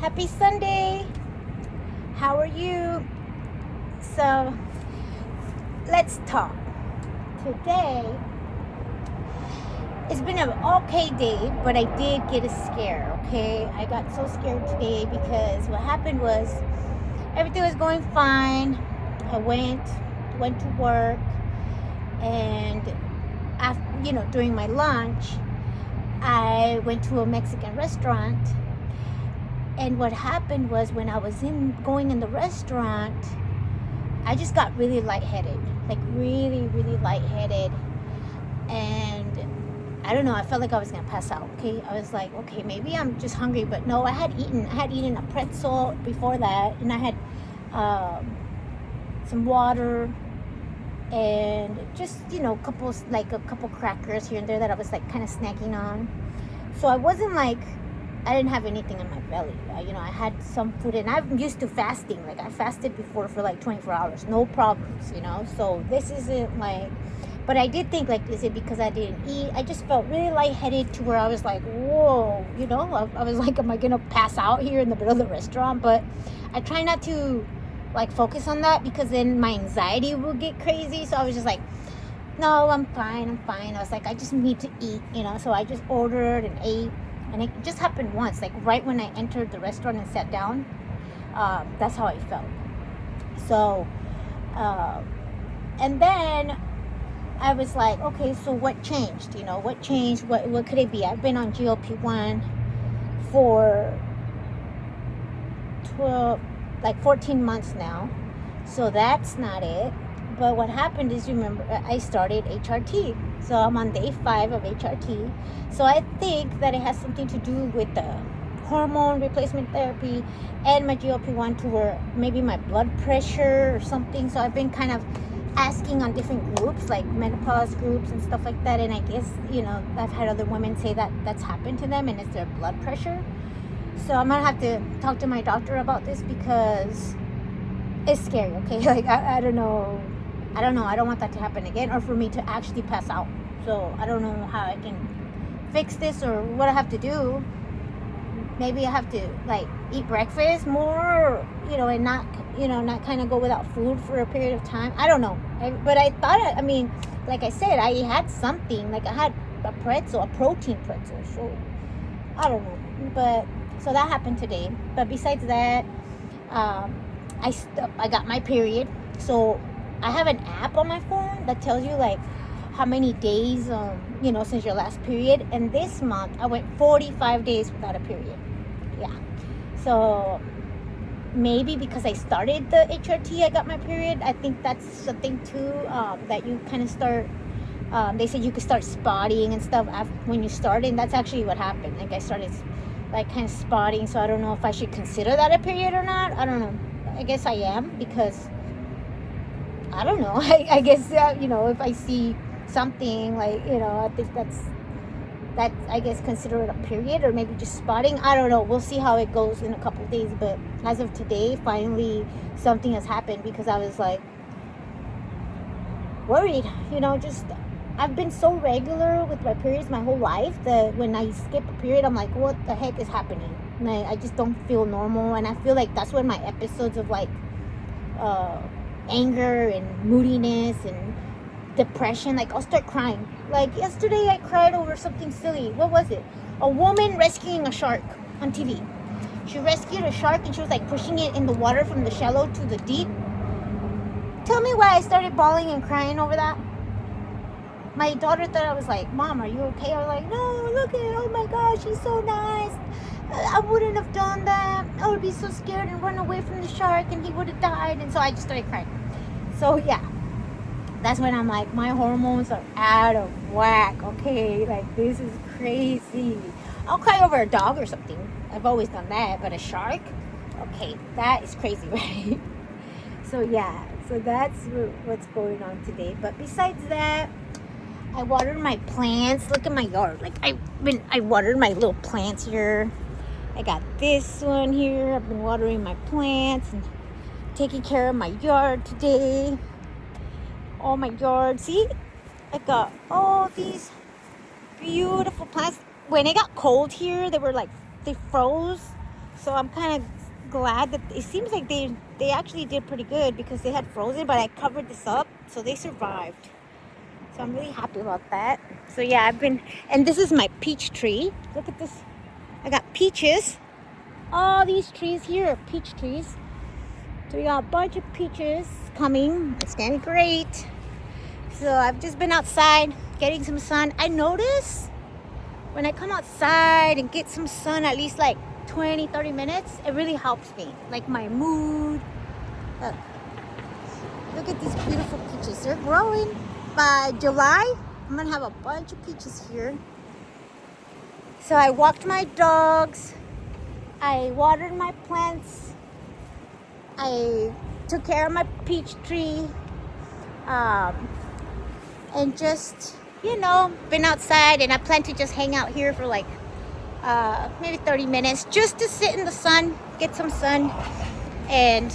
Happy Sunday. How are you? So, let's talk. Today, it's been an okay day, but I did get a scare, okay? I got so scared today because what happened was everything was going fine. I went to work, and after, during my lunch, I went to a Mexican restaurant. And what happened was when I was going in the restaurant, I just got really lightheaded, like really, really lightheaded. And I don't know, I felt like I was gonna pass out. Okay, I was like, okay, maybe I'm just hungry, but no, I had eaten a pretzel before that, and I had some water and just a couple crackers here and there that I was like kind of snacking on. So I wasn't like, I didn't have anything in my belly. I had some food, and I'm used to fasting. Like, I fasted before for like 24 hours, no problems, So this isn't like, but I did think, like, is it because I didn't eat? I just felt really lightheaded to where I was like, whoa, I was like, am I going to pass out here in the middle of the restaurant? But I try not to, like, focus on that because then my anxiety will get crazy. So I was just like, no, I'm fine. I was like, I just need to eat, So I just ordered and ate. And it just happened once, like right when I entered the restaurant and sat down. That's how I felt. So, and then I was like, okay, so what changed? What changed? What could it be? I've been on GLP-1 for 14 months now. So that's not it. But what happened is, remember, I started HRT. So I'm on day 5 of HRT. So I think that it has something to do with the hormone replacement therapy and my GLP-1 to where maybe my blood pressure or something. So I've been kind of asking on different groups, like menopause groups and stuff like that. And I guess, I've had other women say that that's happened to them and it's their blood pressure. So I'm going to have to talk to my doctor about this because it's scary, okay? Like, I don't know. I don't want that to happen again or for me to actually pass out. So I don't know how I can fix this or what I have to do. Maybe I have to, like, eat breakfast more, and not kind of go without food for a period of time. I don't know. But I thought, like I said, I had something. Like, I had a protein pretzel. So I don't know. But so that happened today. But besides that, I got my period. So I have an app on my phone that tells you, like, how many days, since your last period. And this month, I went 45 days without a period. Yeah. So maybe because I started the HRT, I got my period. I think that's something, too, that you kind of start. They said you could start spotting and stuff when you start. And that's actually what happened. Like, I started, like, kind of spotting. So I don't know if I should consider that a period or not. I don't know. I guess I am because I don't know. I guess, if I see something, like, I think that's, I guess, consider it a period or maybe just spotting. I don't know. We'll see how it goes in a couple of days. But as of today, finally, something has happened because I was, like, worried. Just, I've been so regular with my periods my whole life that when I skip a period, I'm like, what the heck is happening? And I just don't feel normal. And I feel like that's when my episodes of, like, anger and moodiness and depression, like, I'll start crying. Like, yesterday I cried over something silly. What was it? A woman rescuing a shark on TV. She rescued a shark and she was, like, pushing it in the water from the shallow to the deep. Tell me why I started bawling and crying over that. My daughter thought I was like, Mom, are you okay? I was like, no, look at it. Oh my gosh, she's so nice. I wouldn't have done that. I would be so scared and run away from the shark and he would have died. And so I just started crying. So yeah, that's when I'm like, my hormones are out of whack. Okay, like, this is crazy. I'll cry over a dog or something. I've always done that. But a shark? Okay, that is crazy, right? So yeah, so that's what's going on today. But besides that, I watered my plants. Look at my yard. Like, I watered my little plants here. I got this one here. I've been watering my plants and taking care of my yard today. Oh, my yard. See? I got all these beautiful plants. When it got cold here, they froze. So I'm kind of glad that it seems like they actually did pretty good because they had frozen, but I covered this up, so they survived. So I'm really happy about that. So yeah, and this is my peach tree. Look at this. I got peaches. All these trees here are peach trees. So we got a bunch of peaches coming. It's getting great. So I've just been outside getting some sun. I notice when I come outside and get some sun, at least like 20-30 minutes, it really helps me, like my mood. Look at these beautiful peaches. They're growing. By July, I'm gonna have a bunch of peaches here. So I walked my dogs, I watered my plants, I took care of my peach tree, and just, been outside, and I plan to just hang out here for like maybe 30 minutes just to sit in the sun, get some sun, and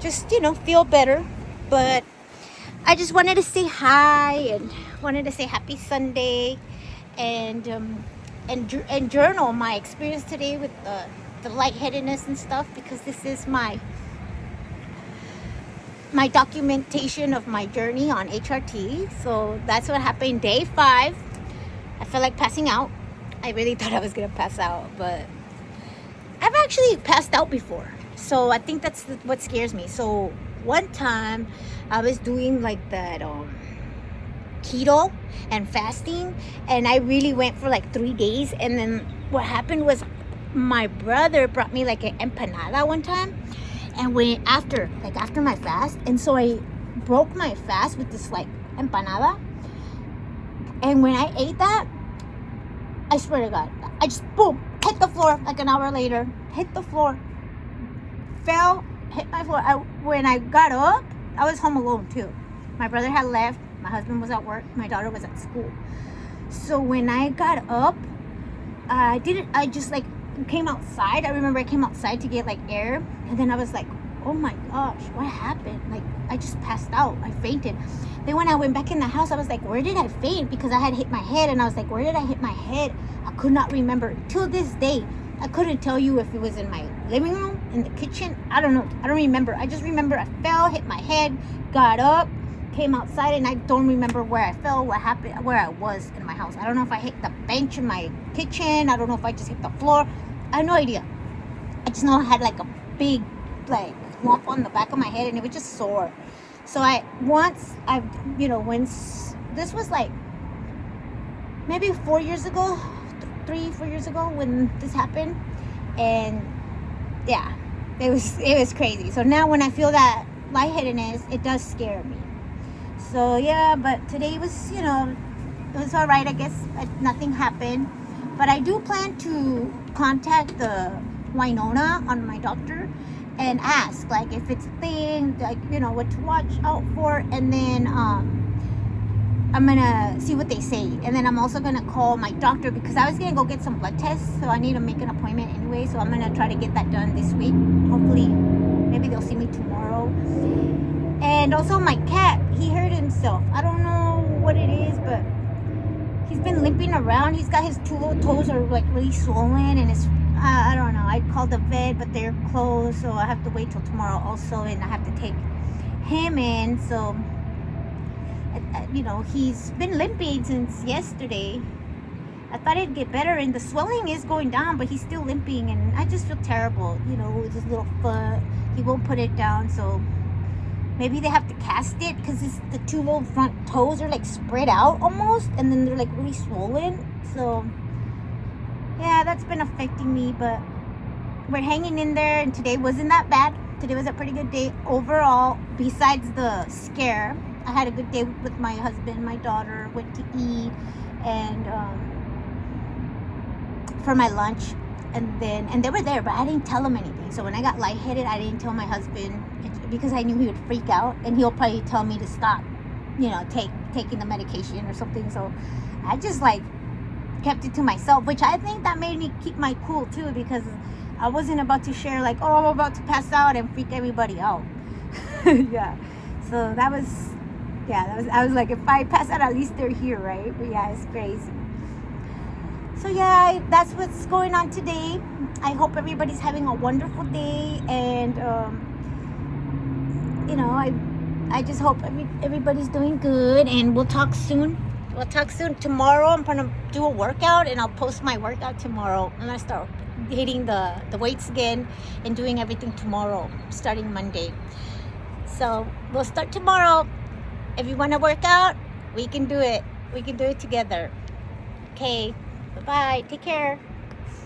just, feel better. But I just wanted to say hi and wanted to say happy Sunday and journal my experience today with the lightheadedness and stuff, because this is my documentation of my journey on HRT. So that's what happened day 5. I felt like passing out. I really thought I was gonna pass out, but I've actually passed out before. So I think that's what scares me. So one time I was doing like that keto and fasting, and I really went for like 3 days. And then what happened was my brother brought me like an empanada one time, and after my fast, and so I broke my fast with this like empanada. And when I ate that, I swear to God, I just boom, hit the floor. Like an hour later, hit the floor, fell, hit my floor. When I got up, I was home alone too. My brother had left, my husband was at work, my daughter was at school. So when I got up, I just like came outside. I remember I came outside to get like air, and then I was like, oh my gosh, what happened? Like, I just passed out. I fainted. Then when I went back in the house, I was like, where did I faint? Because I had hit my head, and I was like, where did I hit my head? I could not remember. Till this day, I couldn't tell you if it was in my living room, in the kitchen. I don't know. I don't remember. I just remember I fell, hit my head, got up, came outside, and I don't remember where I fell, what happened, where I was in my house. I don't know if I hit the bench in my kitchen. I don't know if I just hit the floor. I have no idea. I just know I had like a big like lump on the back of my head, and it was just sore. So once this was like maybe 4 years ago, 3-4 years ago when this happened, and yeah, it was crazy. So now when I feel that lightheadedness, it does scare me. So yeah, but today was, it was all right. I guess nothing happened, but I do plan to contact the Winona on my doctor and ask like if it's a thing, like what to watch out for, and then I'm gonna see what they say. And then I'm also gonna call my doctor because I was gonna go get some blood tests, so I need to make an appointment anyway. So I'm gonna try to get that done this week. Hopefully, maybe they'll see me tomorrow. And also my cat, he hurt himself. I don't know what it is, but he's been limping around. He's got his 2 little toes are like really swollen, and it's I don't know. I called the vet, but they're closed, so I have to wait till tomorrow also, and I have to take him in. So he's been limping since yesterday. I thought it'd get better, and the swelling is going down, but he's still limping, and I just feel terrible, with his little foot. He won't put it down, so maybe they have to cast it because the 2 little front toes are like spread out almost, and then they're like really swollen. So yeah, that's been affecting me, but we're hanging in there, and today wasn't that bad. Today was a pretty good day overall. Besides the scare, I had a good day with my husband, my daughter, went to eat, and for my lunch, and they were there, but I didn't tell them anything. So when I got lightheaded, I didn't tell my husband because I knew he would freak out, and he'll probably tell me to stop, taking the medication or something. So I just like kept it to myself, which I think that made me keep my cool too, because I wasn't about to share like, oh, I'm about to pass out and freak everybody out. Yeah. So I was like, if I pass out, at least they're here, right? But yeah, it's crazy. So yeah, that's what's going on today. I hope everybody's having a wonderful day, and I just hope everybody's doing good, and we'll talk soon. Tomorrow I'm gonna do a workout, and I'll post my workout tomorrow. I'm gonna start hitting the weights again and doing everything tomorrow, starting Monday. So we'll start tomorrow. If you want to work out, we can do it. We can do it together. Okay, bye-bye. Take care.